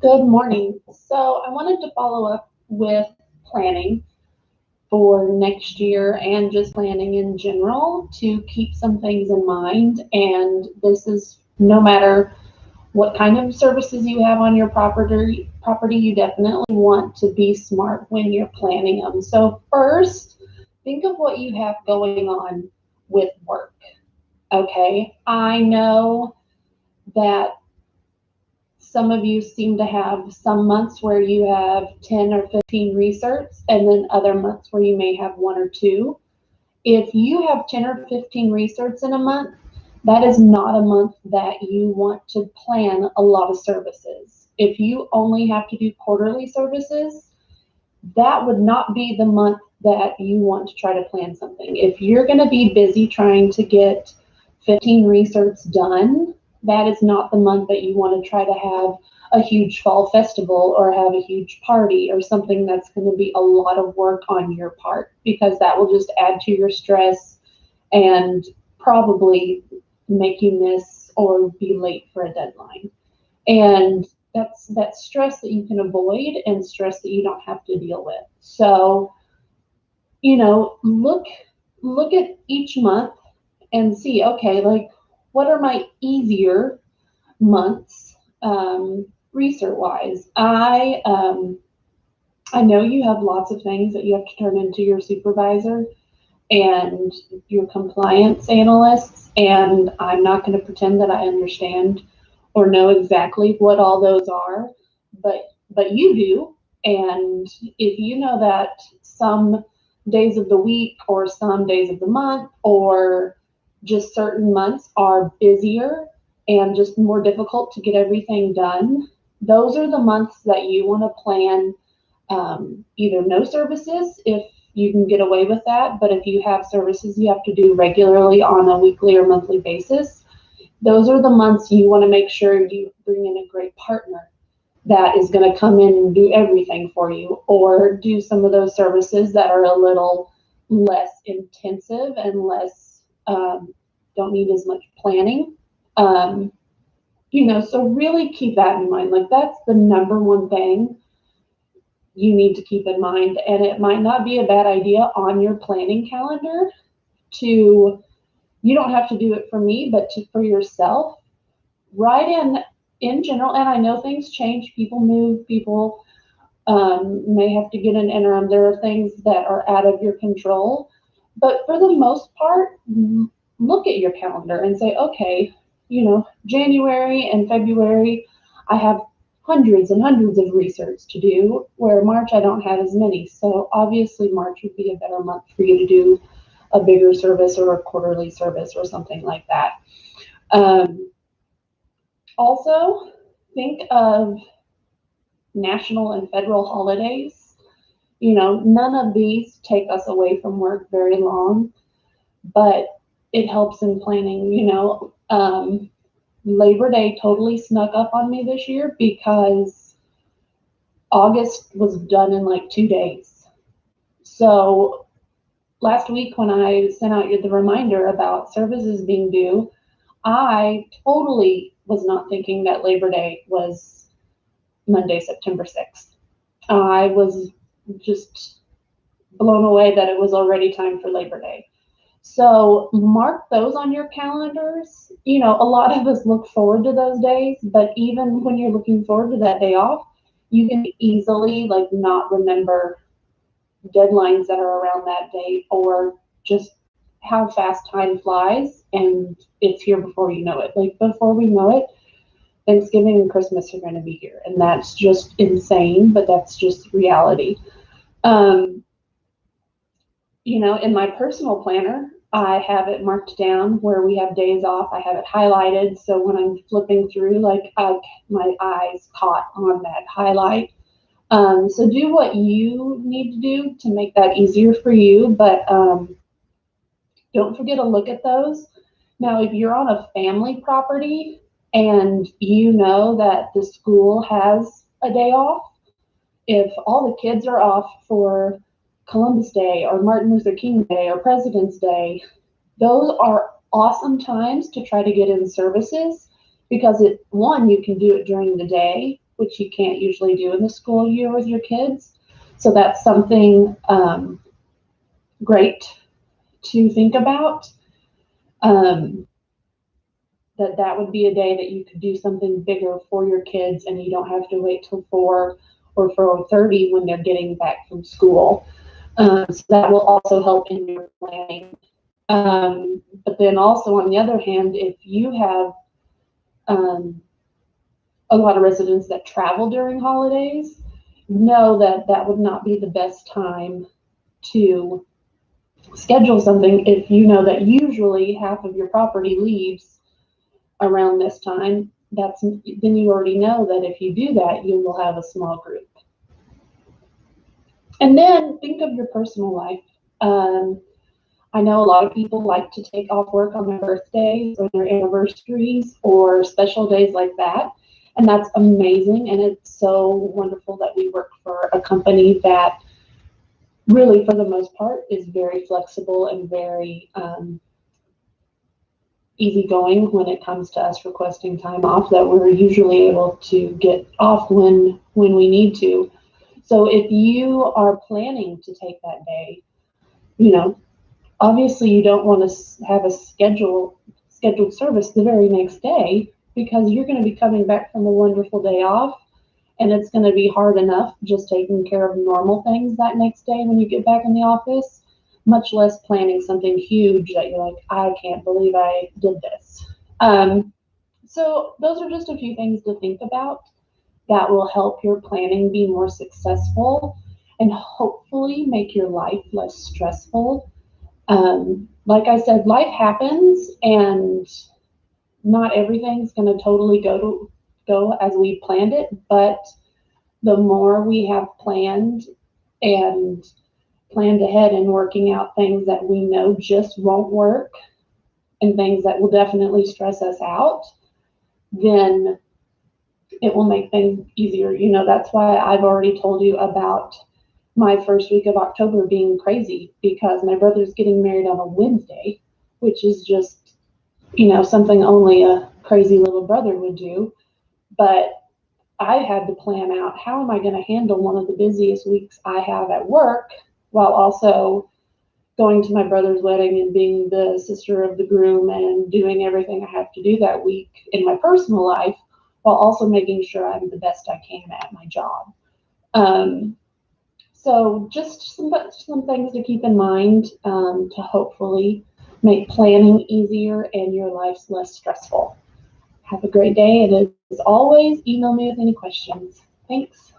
Good morning. So I wanted to follow up with planning for next year and just planning in general to keep some things in mind. And this is no matter what kind of services you have on your property, you definitely want to be smart when you're planning them. So first, think of what you have going on with work. Okay. I know that some of you seem to have some months where you have 10 or 15 research, and then other months where you may have one or two. If you have 10 or 15 research in a month, that is not a month that you want to plan a lot of services. If you only have to do quarterly services, that would not be the month that you want to try to plan something. If you're going to be busy trying to get 15 research done, that is not the month that you want to try to have a huge fall festival or have a huge party or something that's going to be a lot of work on your part, because that will just add to your stress and probably make you miss or be late for a deadline. And that's stress that you can avoid and stress that you don't have to deal with. So, look at each month and see, okay, like what are my easier months, research wise. I know you have lots of things that you have to turn into your supervisor and your compliance analysts, and I'm not going to pretend that I understand or know exactly what all those are, but you do. And if you know that some days of the week or some days of the month or just certain months are busier and just more difficult to get everything done, those are the months that you want to plan, either no services if you can get away with that, but if you have services you have to do regularly on a weekly or monthly basis, those are the months you want to make sure you bring in a great partner that is going to come in and do everything for you, or do some of those services that are a little less intensive and less, don't need as much planning. Um, so really keep that in mind. Like that's the number one thing you need to keep in mind. And it might not be a bad idea on your planning calendar to, you don't have to do it for me, but for yourself, write in general. And I know things change, people move, people may have to get an interim. There are things that are out of your control. But for the most part, look at your calendar and say, okay, January and February, I have hundreds and hundreds of research to do, where March I don't have as many. So obviously March would be a better month for you to do a bigger service or a quarterly service or something like that. Also, think of national and federal holidays. None of these take us away from work very long, but it helps in planning. Labor Day totally snuck up on me this year because August was done in like 2 days. So last week when I sent out the reminder about services being due, I totally was not thinking that Labor Day was Monday, September 6th. I was just blown away that it was already time for Labor Day. So mark those on your calendars. A lot of us look forward to those days, but even when you're looking forward to that day off, you can easily like not remember deadlines that are around that date, or just how fast time flies and it's here before you know it. Like before we know it, Thanksgiving and Christmas are going to be here, and that's just insane, but that's just reality. Um, in my personal planner, I have it marked down where we have days off. I have it highlighted, so when I'm flipping through, like my eyes caught on that highlight. So do what you need to do to make that easier for you, but don't forget to look at those. Now, if you're on a family property and you know that the school has a day off, if all the kids are off for Columbus Day or Martin Luther King Day or President's Day, those are awesome times to try to get in services, because one, you can do it during the day which you can't usually do in the school year with your kids. So that's something great to think about. That would be a day that you could do something bigger for your kids, and you don't have to wait till 4 or 4:30 when they're getting back from school. So that will also help in your planning. But then also on the other hand, if you have a lot of residents that travel during holidays, know that that would not be the best time to schedule something if you know that usually half of your property leaves around this time. Then you already know that if you do that, you will have a small group. And then think of your personal life. I know a lot of people like to take off work on their birthdays or their anniversaries or special days like that. And that's amazing. And it's so wonderful that we work for a company that really, for the most part, is very flexible and very easygoing when it comes to us requesting time off, that we're usually able to get off when we need to. So if you are planning to take that day, obviously you don't want to have a scheduled service the very next day, because you're going to be coming back from a wonderful day off, and it's going to be hard enough just taking care of normal things that next day when you get back in the office, much less planning something huge that you're like, I can't believe I did this. So those are just a few things to think about that will help your planning be more successful and hopefully make your life less stressful. Like I said, life happens, and not everything's going to totally go as we planned it, but the more we have planned ahead and working out things that we know just won't work and things that will definitely stress us out, then it will make things easier. That's why I've already told you about my first week of October being crazy, because my brother's getting married on a Wednesday, which is just, something only a crazy little brother would do. But I had to plan out, how am I going to handle one of the busiest weeks I have at work while also going to my brother's wedding and being the sister of the groom and doing everything I have to do that week in my personal life, while also making sure I'm the best I can at my job. So just some things to keep in mind to hopefully make planning easier and your life's less stressful. Have a great day, and as always, email me with any questions. Thanks.